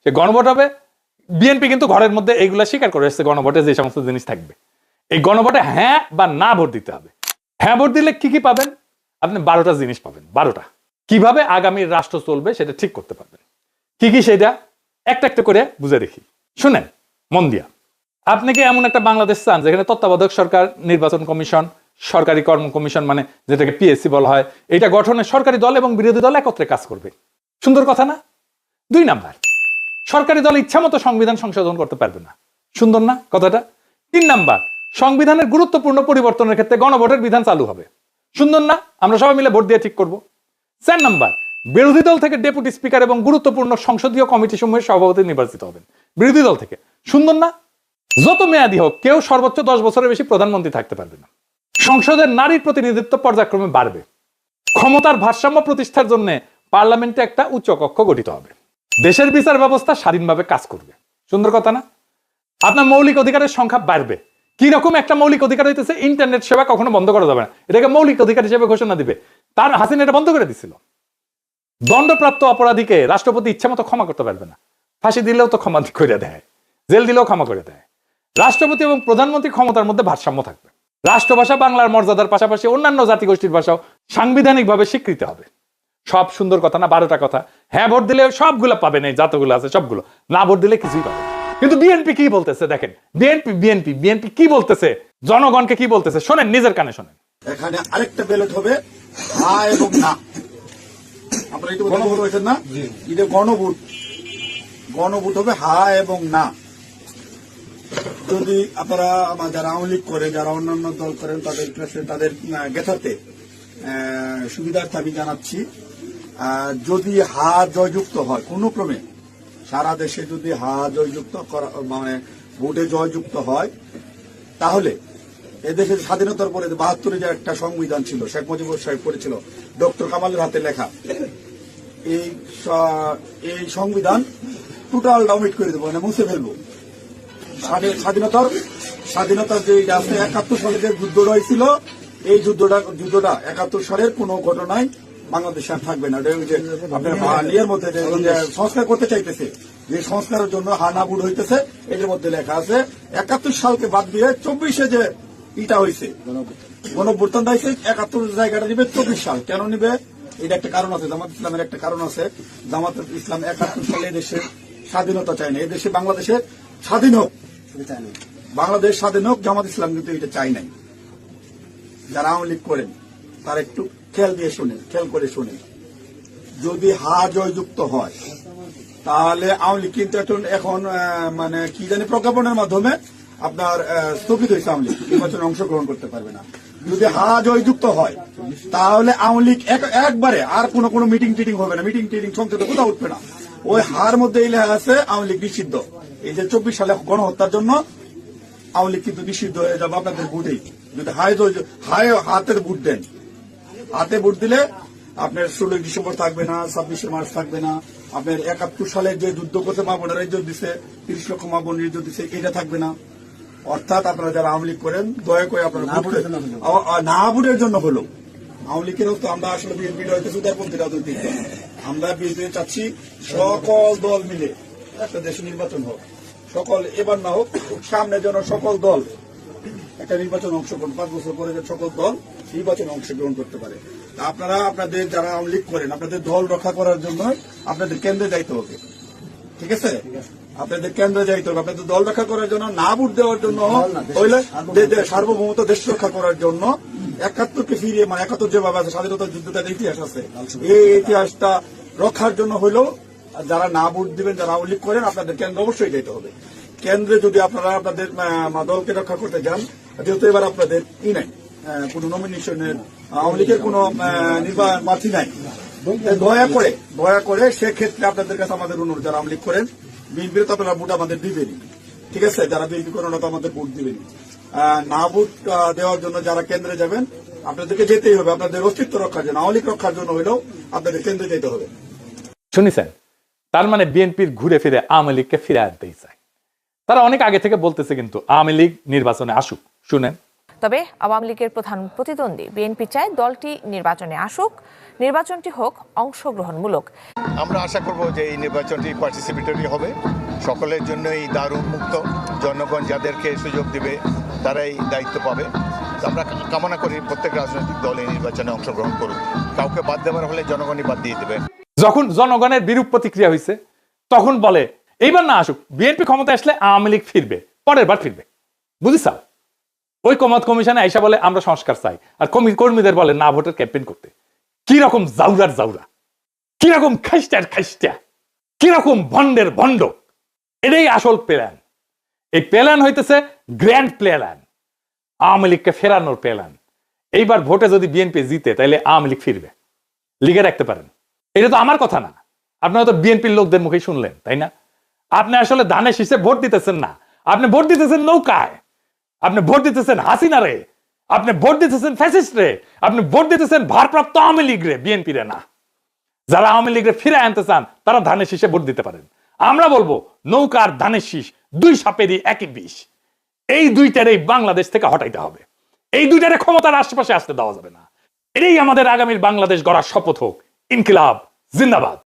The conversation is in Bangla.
সে গণভোট হবে। বিএনপি কিন্তু ঘরের মধ্যে এইগুলা স্বীকার করে এসেছে, গণভোটে যে সমস্ত জিনিস থাকবে। এই গণভোটে হ্যাঁ বা না ভোট দিতে হবে। হ্যাঁ ভোট দিলে কি কি পাবেন? আপনি 12টা জিনিস পাবেন। 12টা কিভাবে আগামী রাষ্ট্র চলবে সেটা ঠিক করতে পারবেন। কি কি সেটা একটা একটা করে বুঝে দেখি, শুনেন মন দিয়া। আপনি কি এমন একটা বাংলাদেশ চান যেখানে তত্ত্বাবধায়ক সরকার, নির্বাচন কমিশন, সরকারি কর্ম কমিশন মানে যেটাকে পিএসসি বলা হয়, এটা গঠনে সরকারি দল এবং বিরোধী দল একত্রে কাজ করবে? সুন্দর কথা না? 2 নাম্বার, সরকারি দল ইচ্ছা মতো সংবিধান সংশোধন করতে পারবে না। সুন্দর না কথাটা? 3 নাম্বার, সংবিধানের গুরুত্বপূর্ণ পরিবর্তনের ক্ষেত্রে গণভোটের বিধান চালু হবে। সুন্দর না? আমরা সবাই মিলে ভোট দিয়ে ঠিক করব। 4 নাম্বার, বিরোধী দল থেকে ডেপুটি স্পিকার এবং গুরুত্বপূর্ণ সংসদীয় কমিটি সমূহের সভাপতি নির্বাচিত হবেন বিরোধী দল থেকে। সুন্দর না? যত মেয়াদী হোক কেউ সর্বোচ্চ 10 বছরের বেশি প্রধানমন্ত্রী থাকতে পারবে না। সংসদের নারীর প্রতিনিধিত্ব পর্যায়ক্রমে বাড়বে। ক্ষমতার ভারসাম্য প্রতিষ্ঠার জন্য পার্লামেন্টে একটা উচ্চ কক্ষ গঠিত হবে। দেশের বিচার ব্যবস্থা স্বাধীনভাবে কাজ করবে। সুন্দর কথা না? আপনার মৌলিক অধিকারের সংখ্যা বাড়বে। কি রকম একটা মৌলিক অধিকার হইতেছে, ইন্টারনেট সেবা কখনো বন্ধ করা যাবে না, এটাকে মৌলিক অধিকার হিসেবে ঘোষণা দিবে। তার হাসিনা এটা বন্ধ করে দিছিল। দণ্ডপ্রাপ্ত অপরাধীকে রাষ্ট্রপতি ইচ্ছা মতো ক্ষমা করতে পারবে না। ফাঁসি দিলেও তো ক্ষমা করে দেয়, জেল দিলেও ক্ষমা করে দেয়। রাষ্ট্রপতি এবং প্রধানমন্ত্রী ক্ষমতার মধ্যে ভারসাম্য থাকবে। রাষ্ট্রভাষা বাংলার মর্যাদার পাশাপাশি অন্যান্য জাতিগোষ্ঠীর ভাষাও সাংবিধানিকভাবে স্বীকৃত হবে। সব সুন্দর কথা না? 12টা কথা। হ্যাঁ ভোট দিলে সবগুলো পাবেন, এই যতগুলো আছে সবগুলো। না ভোট দিলে কিছুই পাবেন। কিন্তু বিএনপি কি বলতেছে দেখেন, বিএনপি কি বলতেছে, জনগণকে কি বলতেছে শোনেন, নিজের কানে শোনেন। এখানে আরেকটা ব্যালট হবে হ্যাঁ এবং না। আপনারা একটু গণভোট হয়েছেন না? এটা গণভোট হবে হ্যাঁ এবং না। যদি আপনারা যারা আওয়ামী লীগ করে, যারা অন্যান্য দল করেন, তাদের কাছে তাদের গেথাতে সুবিধার্থে আমি জানাচ্ছি, যদি হা জয়যুক্ত হয় কোনো ক্রমে, সারা দেশে যদি হা জয়যুক্ত মানে ভোটে জয়যুক্ত হয়, তাহলে এদেশের স্বাধীনতার পরে 72 যে একটা সংবিধান ছিল, শেখ মুজিবুর সাহেব করেছিল, ডক্টর কামালের হাতে লেখা, এই সংবিধান টোটাল ডাউমিট করে দেবো, মানে মুছে ফেলবো। স্বাধীনতার যে আছে 71 সালে যে যুদ্ধটা হয়েছিল, এই যুদ্ধটা 71 সালের কোন ঘটনায় বাংলাদেশে আর থাকবে না। আপনার ইয়ের মধ্যে সংস্কার করতে চাইতেছে, যে সংস্কারের জন্য হানাবুড হইতেছে, এর মধ্যে লেখা আছে 71 সালকে বাদ দিয়ে 24-এ যে ইটা হয়েছে, গণঅভ্যুত্থান হয়েছে, 71 জায়গাটা নিবে 24 সাল। কেন নিবে? এটা একটা কারণ আছে, জামাত ইসলামের একটা কারণ আছে। জামাত ইসলাম 71 সালে দেশের স্বাধীনতা চায় না, এই দেশে বাংলাদেশের স্বাধীন হোক, বাংলাদেশ স্বাধীন হোক, জামাত ইসলাম কিন্তু এটা চাই নাই। যারা আওয়ামী লীগ করেন তারা একটু খেয়াল করে শুনেন। যদি হা জয়যুক্ত হয়, তাহলে আওয়ামী লীগ কিন্তু এখন মানে কি জানি প্রজ্ঞাপনের মাধ্যমে আপনার স্থগিত হয়েছে, আওয়ামী লীগ নির্বাচনে অংশগ্রহণ করতে পারবে না। যদি হা জয়যুক্ত হয়, তাহলে আওয়ামী লীগ একবারে আর কোনো মিটিং টিটিং হবে না, মিটিং টিটিং সংসদে কোথাও উঠবে না। ওই হার মধ্যে লেখা আছে আওয়ামী লীগ নিষিদ্ধ। এই যে 24 সালে গণহত্যার জন্য আওয়ামী লীগ কিন্তু নিষিদ্ধ হয়ে যাবে আপনাদের ভোটেই। যদি হাতে ভোট দেন, হাতে ভোট দিলে আপনার 16 ডিসেম্বর থাকবে না, 26 মার্চ থাকবে না, আপনার 71 সালে যে যুদ্ধ করতে মা বোনেরা ইজ্জত দিচ্ছে, 30 লক্ষ মা বোনের ইজ্জত দিচ্ছে, এটা থাকবে না। অর্থাৎ আপনারা যারা আওয়ামী লীগ করেন, দয়া করে আপনারা না ভোটের জন্য হলো। আওয়ামী লীগেরও তো আমরা আসলে বিএনপিটা হইতেছে উদারপন্থী রাজনৈতিক দল। আমরা বিএনপি চাচ্ছি সকল দল মিলে একটা দেশে নির্বাচন হোক, এবার না হোক, সামনে যেন সকল দল একটা নির্বাচন অংশগ্রহণ, 5 বছর পরে যে সকল দল নির্বাচনে অংশগ্রহণ করতে পারে। আপনারা আপনাদের যারা আওয়ামী লীগ করেন, আপনাদের দল রক্ষা করার জন্য আপনাদের কেন্দ্রে যাইতে হবে, ঠিক আছে? আপনাদের কেন্দ্রে যাইতে হবে, আপনাদের দল রক্ষা করার জন্য, না ভোট দেওয়ার জন্য, হইলে সার্বভৌমত্ব দেশ রক্ষা করার জন্য, 71কে ফিরিয়ে, মানে 71 যেভাবে আছে স্বাধীনতার যুদ্ধটার ইতিহাস আছে, এই ইতিহাসটা রক্ষার জন্য হইলেও যারা না ভোট দিবেন, যারা আওয়ামী লীগ করেন, আপনাদের কেন্দ্রে অবশ্যই যেতে হবে। কেন্দ্রে যদি আপনারা আপনাদের দলকে রক্ষা করতে যান, যেহেতু এবার আপনাদের নাই কোন নমিনেশনের, আওয়ামী লীগের কোন প্রার্থী নাই, দয়া করে সেক্ষেত্রে আপনাদের কাছে আমাদের অনুরোধ, যারা আওয়ামী লীগ করেন, বিএনপির তো আপনারা ভোট আমাদের দিবেনি, ঠিক আছে? যারা বিএনপি করেন তো আমাদের ভোট দিবেনি। না ভোট দেওয়ার জন্য যারা কেন্দ্রে যাবেন, আপনাদেরকে যেতেই হবে, আপনাদের অস্তিত্ব রক্ষার জন্য, আওয়ামী লীগ রক্ষার জন্য হলেও আপনাদের কেন্দ্রে যেতে হবে। শুনেছেন? তার মানে বিএনপির ঘুরে ফিরে আওয়ামী লীগকে ফিরে আনতেই চায়। তারা অনেক আগে থেকে বলতেছে কিন্তু আওয়ামী লীগ নির্বাচনে আসুক। শুনেন, তবে আওয়ামী লীগের প্রধান প্রতিদ্বন্দ্বী বিএনপি চায় দলটি নির্বাচনে আসুক, নির্বাচনটি হোক অংশগ্রহণমূলক। আমরা আশা করব যে এই নির্বাচনটি পার্টিসিপেটরি হবে, সকলের জন্যই দ্বার উন্মুক্ত, জনগণ যাদেরকে সুযোগ দেবে তারাই দায়িত্ব পাবে। আমরা কামনা করি প্রত্যেক রাজনৈতিক দল এই নির্বাচনে অংশগ্রহণ করুক, কাউকে বাদ দেওয়ার হলে জনগণই বাদ দিয়ে দেবে। যখন জনগণের বিরূপ প্রতিক্রিয়া হয়েছে তখন বলে এইবার না আসুক, বিএনপি ক্ষমতা আসলে আওয়ামী লীগ ফিরবে, পরের বার ফিরবে। বুঝিস? ওই কমাত কমিশনে আইসা বলে আমরা সংস্কার চাই, আর কর্মীদের বলে না ভোটের ক্যাম্পেইন করতে। কিরকম জাউরার জাউরা, কিরকম খাইস্টার খাইস্টা, কিরকম ভন্ডের ভন্ড। এটাই আসল প্ল্যান। এই প্ল্যান হইতেছে গ্র্যান্ড প্ল্যান, আওয়ামী লীগকে ফেরানোর প্ল্যান। এইবার ভোটে যদি বিএনপি জিতে তাহলে আওয়ামী লীগ ফিরবে, লিগে রাখতে পারেন। এটা তো আমার কথা না, আপনারা তো বিএনপির লোকদের মুখেই শুনলেন, তাই না? আপনি আসলে ধানের শীষে ভোট দিতেছেন না, আপনি ভোট দিতেছেন নৌকায়, আপনি ভোট দিতেছেন হাসিনা রে, আপনি ভোট দিতেছেন ফ্যাসিস্ট রে, আপনি ভোট দিতেছেন ভারপ্রাপ্ত আওয়ামী লীগ রে, বিএনপি রে না। যারা আওয়ামী লীগের ফিরে আনতে চান তারা ধানের শীষে ভোট দিতে পারেন। আমরা বলবো নৌকার ধানের শীষ দুই সাপেরই একই বিষ। এই দুইটারে বাংলাদেশ থেকে হটাইতে হবে, এই দুইটারে ক্ষমতার আশেপাশে আসতে দেওয়া যাবে না। এটাই আমাদের আগামীর বাংলাদেশ গড়ার শপথ হোক। ইনকিলাব জিন্দাবাদ।